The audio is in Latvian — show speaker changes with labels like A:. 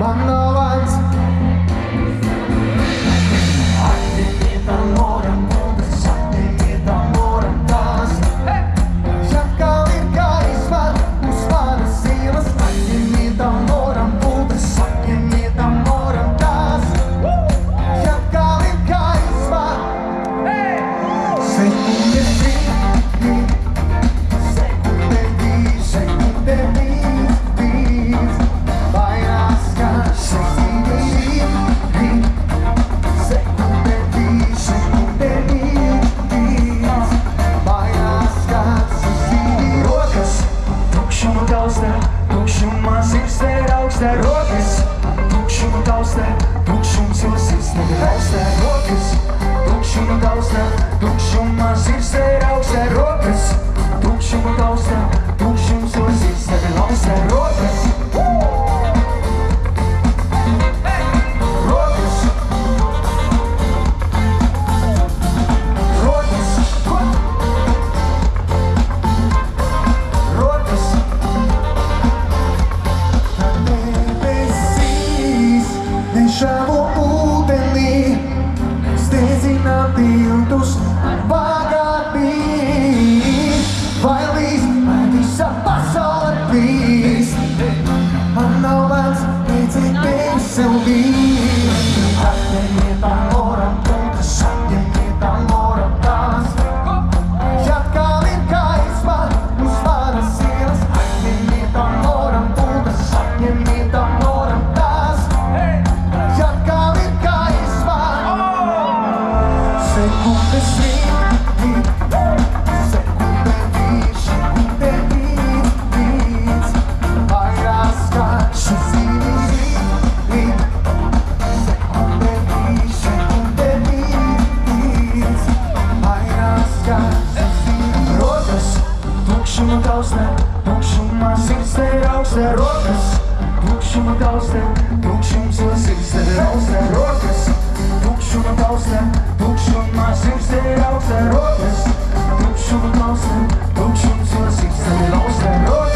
A: Manować Agnieta moram budeš, agnieta moram tas Žatka virka izvan, uzvana silas Agnieta moram budeš, agnieta moram tas Žatka virka izvan Sekunde tri, sekunde vi, sekunde vi Bajraska, sekunde vi Sekunde vi, sekunde vi Bajraska, sekunde
B: Rokas, tukšumu tausta, tukšumas ir stērausta. Rokas, tukšumu tausta, tukšums jūs ir stērausta. Rokas, tukšumu tausta, tukšumas ir stērausta. Rokas, tukšumu tausta, tukšums jūs ir stērausta. Rokas, rokas, rokas, rokas.
A: Debesīs nešāvu ūdenī, steidzina tiltus bagātī. Vai līdz, vai visa pasaule plīs, man nav vairs līdzīgi tevi sev vīri. Agnieta moram būtas, agnieta moram tās. Žatka virka izvan, uzvana silas. Agnieta moram būtas, agnieta moram tās. Žatka virka izvan. Sekunde svīti, sekunde vi, sekunde vi. Bajraska, šezini zi. Sekunde vi, sekunde vi. Bajraska, šezini.
B: Rokas, tukšumu tausta, tukšumas ir stērausta. Rokas, tukšumu tausta, tukšums jūs ir stērausta. Rokas, tukšumu tausta, tukšumas ir stērausta. Rokas, tukšumu tausta, tukšums jūs ir stērausta. Rokas.